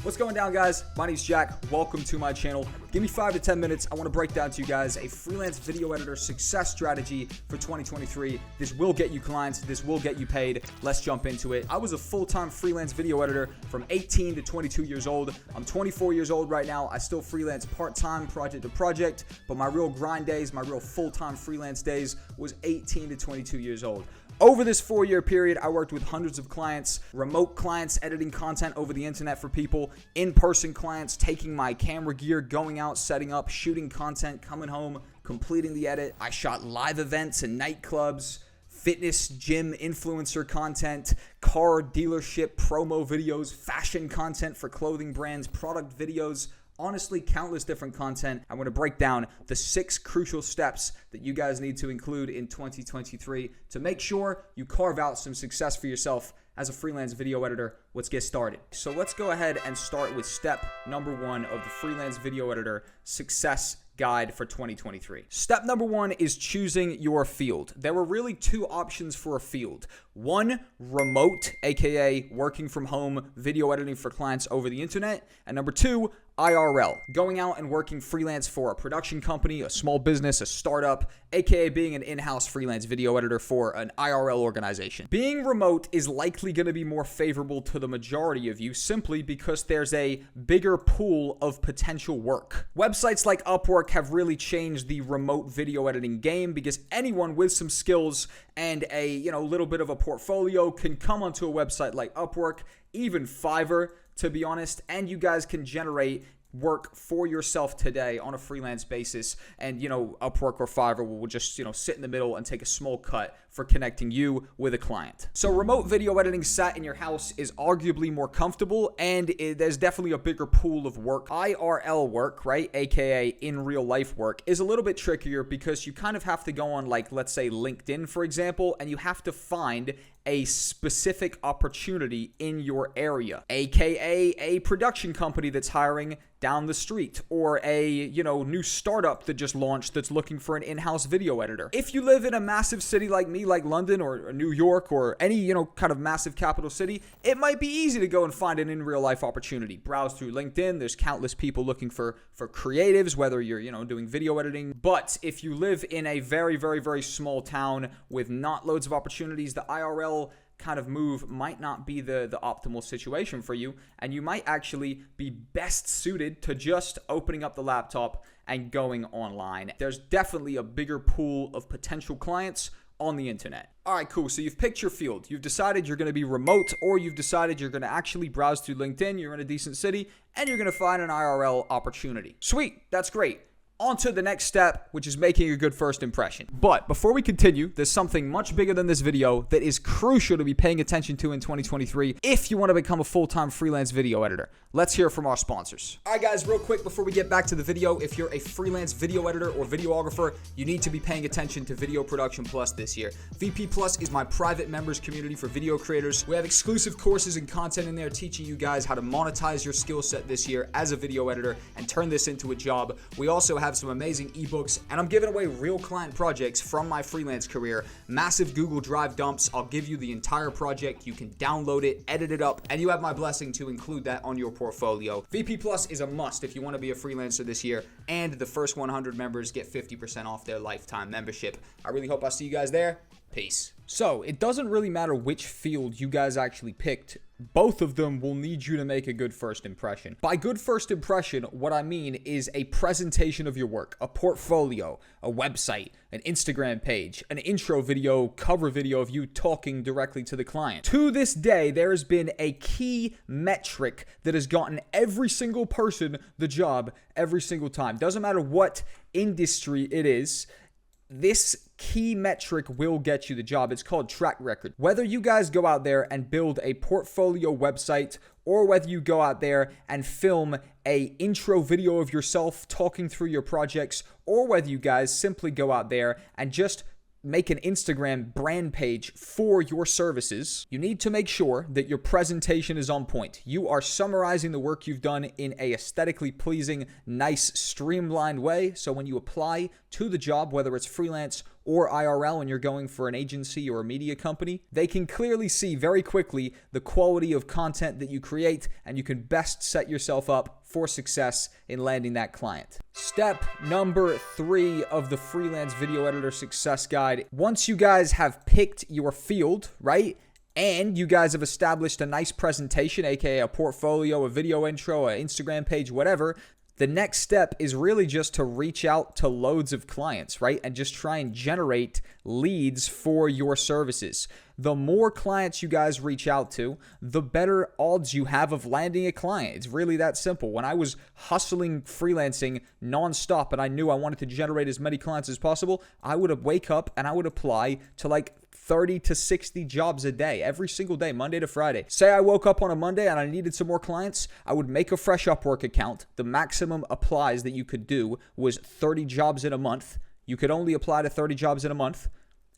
What's going down, guys? My name's Jack. Welcome to my channel. Give me 5 to 10 minutes. I want to break down to you guys a freelance video editor success strategy for 2023. This will get you clients. This will get you paid. Let's jump into it. I was a full-time freelance video editor from 18 to 22 years old. I'm 24 years old right now. I still freelance part-time, project to project, but my real grind days, my real full-time freelance days was 18 to 22 years old. Over this 4-year period, I worked with hundreds of clients, remote clients editing content over the internet for people, in-person clients taking my camera gear, going out, setting up, shooting content, coming home, completing the edit. I shot live events and nightclubs, fitness, gym, influencer content, car dealership, promo videos, fashion content for clothing brands, product videos. Honestly, countless different content. I'm going to break down the 6 crucial steps that you guys need to include in 2023 to make sure you carve out some success for yourself as a freelance video editor. Let's get started. So let's go ahead and start with step number 1 of the freelance video editor success guide for 2023. Step number 1 is choosing your field. There were really 2 options for a field. 1, remote, aka working from home, video editing for clients over the internet. And number 2, IRL, going out and working freelance for a production company, a small business, a startup, aka being an in-house freelance video editor for an IRL organization. Being remote is likely going to be more favorable to the majority of you simply because there's a bigger pool of potential work. Websites like Upwork have really changed the remote video editing game because anyone with some skills and a little bit of a portfolio can come onto a website like Upwork, even Fiverr, to be honest, and you guys can generate work for yourself today on a freelance basis. And Upwork or Fiverr will just sit in the middle and take a small cut for connecting you with a client. So remote video editing sat in your house is arguably more comfortable, and there's definitely a bigger pool of work. IRL work, right, aka in real life work, is a little bit trickier because you kind of have to go on, like, let's say LinkedIn, for example, and you have to find a specific opportunity in your area, aka a production company that's hiring down the street, or a new startup that just launched that's looking for an in-house video editor. If you live in a massive city like me, like London or New York or any kind of massive capital city, it might be easy to go and find an in real life opportunity. Browse through LinkedIn. There's countless people looking for creatives, whether you're doing video editing. But if you live in a very, very, very small town with not loads of opportunities, the IRL kind of move might not be the optimal situation for you, and you might actually be best suited to just opening up the laptop and going online. There's definitely a bigger pool of potential clients on the internet. All right, cool. So you've picked your field. You've decided you're going to be remote, or you've decided you're going to actually browse through LinkedIn, you're in a decent city, and you're going to find an IRL opportunity. Sweet. That's great. On to the next step, which is making a good first impression. But before we continue, there's something much bigger than this video that is crucial to be paying attention to in 2023 if you want to become a full-time freelance video editor. Let's hear from our sponsors. All right, guys, real quick before we get back to the video, if you're a freelance video editor or videographer, you need to be paying attention to Video Production Plus this year. VP Plus is my private members community for video creators. We have exclusive courses and content in there teaching you guys how to monetize your skill set this year as a video editor and turn this into a job. We also have some amazing ebooks, and I'm giving away real client projects from my freelance career. Massive Google Drive dumps. I'll give you the entire project. You can download it, edit it up, and you have my blessing to include that on your portfolio. VP Plus is a must if you want to be a freelancer this year, and the first 100 members get 50% off their lifetime membership. I really hope I see you guys there. Peace. So it doesn't really matter which field you guys actually picked. Both of them will need you to make a good first impression. By good first impression, what I mean is a presentation of your work, a portfolio, a website, an Instagram page, an intro video, cover video of you talking directly to the client. To this day, there has been a key metric that has gotten every single person the job every single time. Doesn't matter what industry it is. This key metric will get you the job. It's called track record. Whether you guys go out there and build a portfolio website, or whether you go out there and film a intro video of yourself talking through your projects, or whether you guys simply go out there and just make an Instagram brand page for your services, you need to make sure that your presentation is on point. You are summarizing the work you've done in a aesthetically pleasing, nice, streamlined way. So when you apply to the job, whether it's freelance or IRL and you're going for an agency or a media company, they can clearly see very quickly the quality of content that you create, and you can best set yourself up for success in landing that client. Step number 3 of the freelance video editor success guide. Once you guys have picked your field, right? And you guys have established a nice presentation, aka a portfolio, a video intro, an Instagram page, whatever. The next step is really just to reach out to loads of clients, right? And just try and generate leads for your services. The more clients you guys reach out to, the better odds you have of landing a client. It's really that simple. When I was hustling freelancing nonstop and I knew I wanted to generate as many clients as possible, I would wake up and I would apply to like 30 to 60 jobs a day, every single day, Monday to Friday. Say I woke up on a Monday and I needed some more clients, I would make a fresh Upwork account. The maximum applies that you could do was 30 jobs in a month. You could only apply to 30 jobs in a month.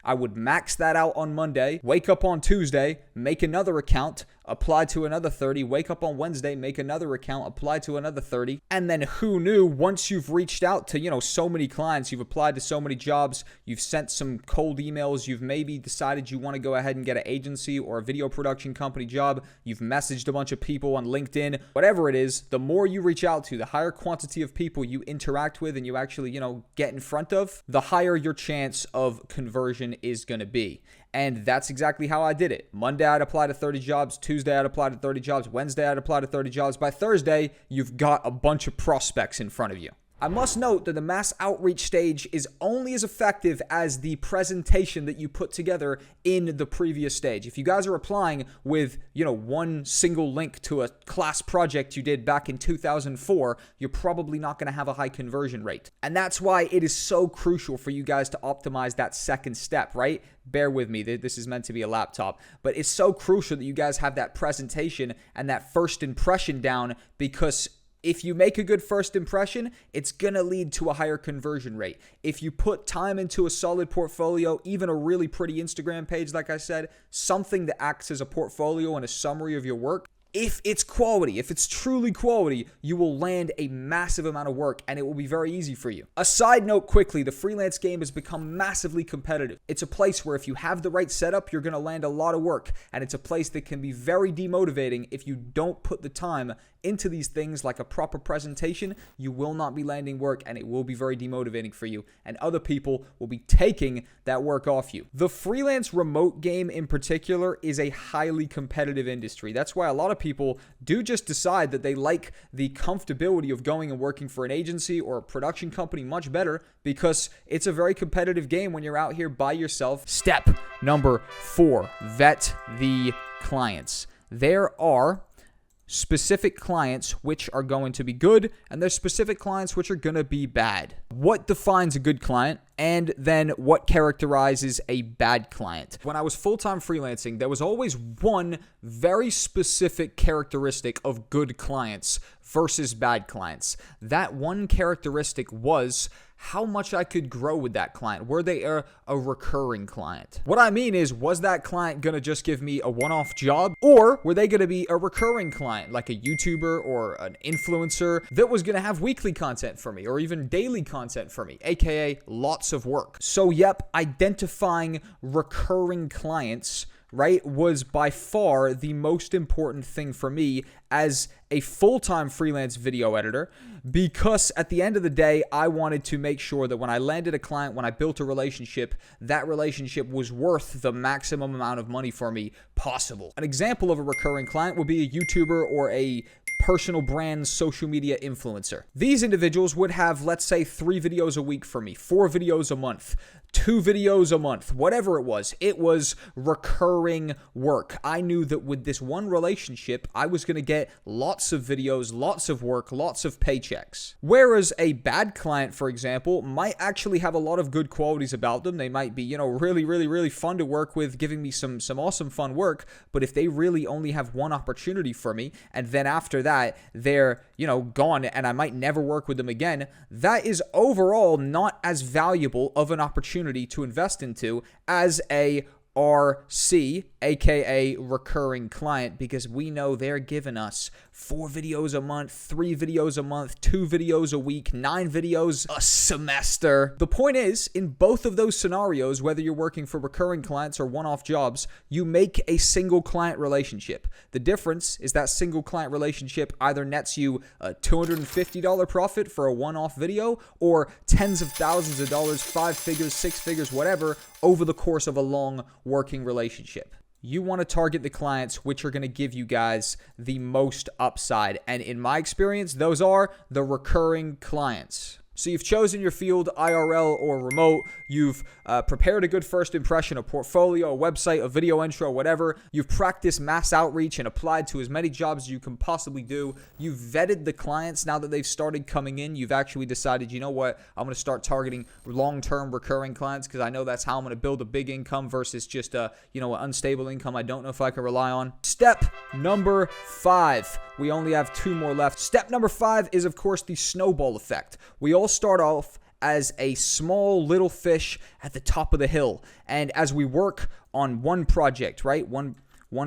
I would max that out on Monday, wake up on Tuesday, make another account, apply to another 30, wake up on Wednesday, make another account, apply to another 30. And then who knew, once you've reached out to, so many clients, you've applied to so many jobs, you've sent some cold emails, you've maybe decided you want to go ahead and get an agency or a video production company job, you've messaged a bunch of people on LinkedIn, whatever it is, the more you reach out to, the higher quantity of people you interact with and you actually, get in front of, the higher your chance of conversion is going to be. And that's exactly how I did it. Monday, I'd apply to 30 jobs. Tuesday, I'd apply to 30 jobs. Wednesday, I'd apply to 30 jobs. By Thursday, you've got a bunch of prospects in front of you. I must note that the mass outreach stage is only as effective as the presentation that you put together in the previous stage. If you guys are applying with, one single link to a class project you did back in 2004, you're probably not going to have a high conversion rate. And that's why it is so crucial for you guys to optimize that second step, right? Bear with me, this is meant to be a laptop, but it's so crucial that you guys have that presentation and that first impression down, because if you make a good first impression, it's going to lead to a higher conversion rate. If you put time into a solid portfolio, even a really pretty Instagram page, like I said, something that acts as a portfolio and a summary of your work, if it's quality, if it's truly quality, you will land a massive amount of work and it will be very easy for you. A side note quickly, the freelance game has become massively competitive. It's a place where if you have the right setup, you're going to land a lot of work. And it's a place that can be very demotivating if you don't put the time into these things like a proper presentation. You will not be landing work and it will be very demotivating for you. And other people will be taking that work off you. The freelance remote game in particular is a highly competitive industry. That's why a lot of people do just decide that they like the comfortability of going and working for an agency or a production company much better, because it's a very competitive game when you're out here by yourself. Step number 4, vet the clients. There are specific clients which are going to be good, and there's specific clients which are going to be bad. What defines a good client, and then what characterizes a bad client? When I was full-time freelancing, there was always one very specific characteristic of good clients versus bad clients. That one characteristic was how much I could grow with that client. Were they a recurring client? What I mean is, was that client going to just give me a one-off job? Or were they going to be a recurring client, like a YouTuber or an influencer that was going to have weekly content for me or even daily content for me, aka lots of work? So yep, identifying recurring clients, right, was by far the most important thing for me as a full-time freelance video editor, because at the end of the day, I wanted to make sure that when I landed a client, when I built a relationship, that relationship was worth the maximum amount of money for me possible. An example of a recurring client would be a YouTuber or a personal brand social media influencer. These individuals would have, let's say, 3 videos a week for me, 4 videos a month, 2 videos a month, whatever it was recurring work. I knew that with this one relationship, I was going to get lots of videos, lots of work, lots of paychecks. Whereas a bad client, for example, might actually have a lot of good qualities about them. They might be, really fun to work with, giving me some awesome fun work. But if they really only have one opportunity for me, and then after that, they're, gone, and I might never work with them again, that is overall not as valuable of an opportunity to invest into as a RC, aka recurring client, because we know they're giving us 4 videos a month, 3 videos a month, 2 videos a week, 9 videos a semester. The point is, in both of those scenarios, whether you're working for recurring clients or one-off jobs, you make a single client relationship. The difference is that single client relationship either nets you a $250 profit for a one-off video or tens of thousands of dollars, 5 figures, 6 figures, whatever, over the course of a long working relationship. You want to target the clients which are going to give you guys the most upside. And in my experience, those are the recurring clients. So you've chosen your field, IRL or remote. You've prepared a good first impression, a portfolio, a website, a video intro, whatever. You've practiced mass outreach and applied to as many jobs as you can possibly do. You've vetted the clients. Now that they've started coming in, you've actually decided, you know what, I'm going to start targeting long-term recurring clients because I know that's how I'm going to build a big income versus just an unstable income I don't know if I can rely on. Step number 5. We only have 2 more left. Step number 5 is, of course, the snowball effect. We all start off as a small little fish at the top of the hill. And as we work on one project, right? One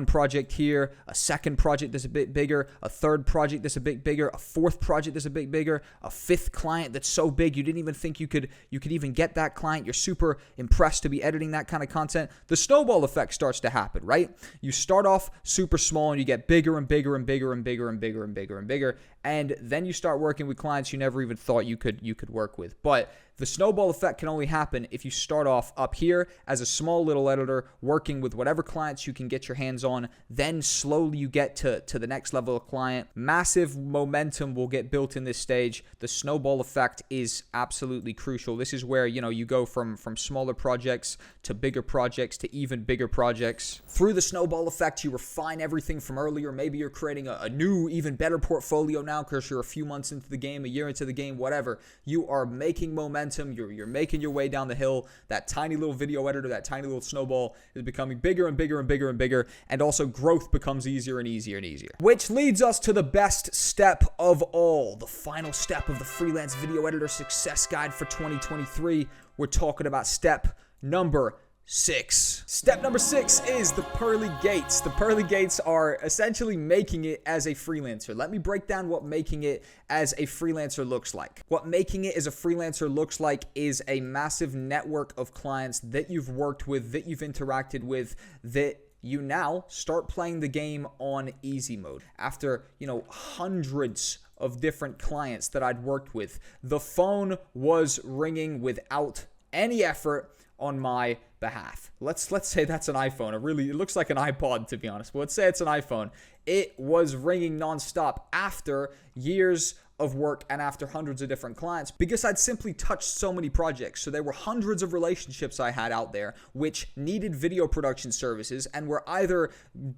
project here, a second project that's a bit bigger, a third project that's a bit bigger, a fourth project that's a bit bigger, a fifth client that's so big you didn't even think you could even get that client. You're super impressed to be editing that kind of content. The snowball effect starts to happen, right? You start off super small and you get bigger and bigger and bigger and bigger and bigger and bigger and bigger. And then you start working with clients you never even thought you could work with. But the snowball effect can only happen if you start off up here as a small little editor working with whatever clients you can get your hands on. Then slowly you get to the next level of client. Massive momentum will get built in this stage. The snowball effect is absolutely crucial. This is where, you go from smaller projects to bigger projects to even bigger projects. Through the snowball effect, you refine everything from earlier. Maybe you're creating a new, even better portfolio now because you're a few months into the game, a year into the game, whatever. You are making momentum. You're making your way down the hill. That tiny little video editor, that tiny little snowball is becoming bigger and bigger and bigger and bigger. And also growth becomes easier and easier and easier. Which leads us to the best step of all. The final step of the freelance video editor success guide for 2023. We're talking about step number 6. Step number 6 is the pearly gates. The pearly gates are essentially making it as a freelancer. Let me break down what making it as a freelancer looks like. What making it as a freelancer looks like is a massive network of clients that you've worked with, that you've interacted with, that you now start playing the game on easy mode. After, hundreds of different clients that I'd worked with, the phone was ringing without any effort on my behalf. Let's say that's an iPhone. It looks like an iPod, to be honest, but let's say it's an iPhone. It was ringing nonstop after years of work and after hundreds of different clients because I'd simply touched so many projects. So there were hundreds of relationships I had out there which needed video production services and were either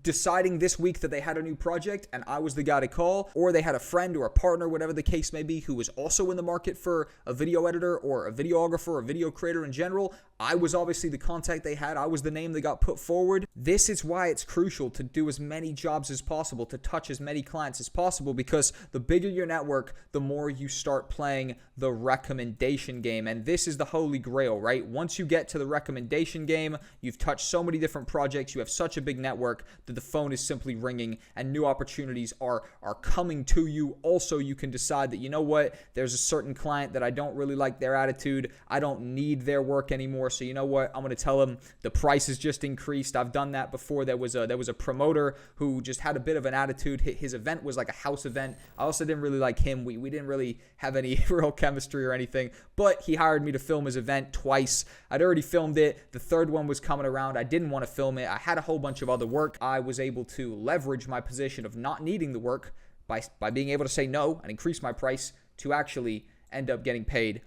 deciding this week that they had a new project and I was the guy to call, or they had a friend or a partner, whatever the case may be, who was also in the market for a video editor or a videographer or a video creator in general. I was obviously the contact they had. I was the name that got put forward. This is why it's crucial to do as many jobs as possible, to touch as many clients as possible, because the bigger your network, the more you start playing the recommendation game. And this is the holy grail, right? Once you get to the recommendation game, you've touched so many different projects, you have such a big network that the phone is simply ringing and new opportunities are coming to you. Also, you can decide that, you know what, there's a certain client that I don't really like their attitude. I don't need their work anymore. So you know what, I'm going to tell them the price has just increased. I've done that before. There was a promoter who just had a bit of an attitude. His event was like a house event. I also didn't really like him. We didn't really have any real chemistry or anything, but he hired me to film his event twice. I'd already filmed it. The third one was coming around. I didn't want to film it. I had a whole bunch of other work. I was able to leverage my position of not needing the work by being able to say no and increase my price to actually end up getting paid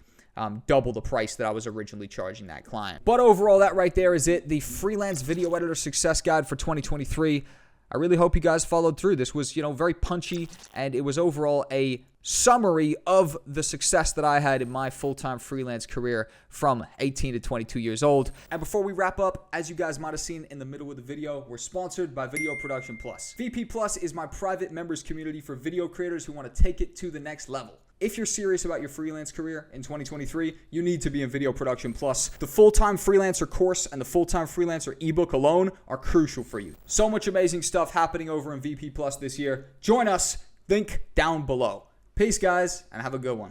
double the price that I was originally charging that client. But overall, that right there is it. The freelance video editor success guide for 2023. I really hope you guys followed through. This was, very punchy, and it was overall a summary of the success that I had in my full-time freelance career from 18 to 22 years old. And before we wrap up, as you guys might have seen in the middle of the video, we're sponsored by Video Production Plus. VP Plus is my private members community for video creators who want to take it to the next level. If you're serious about your freelance career in 2023, you need to be in Video Production Plus. The full-time freelancer course and the full-time freelancer ebook alone are crucial for you. So much amazing stuff happening over in VP Plus this year. Join us. Link down below. Peace, guys, and have a good one.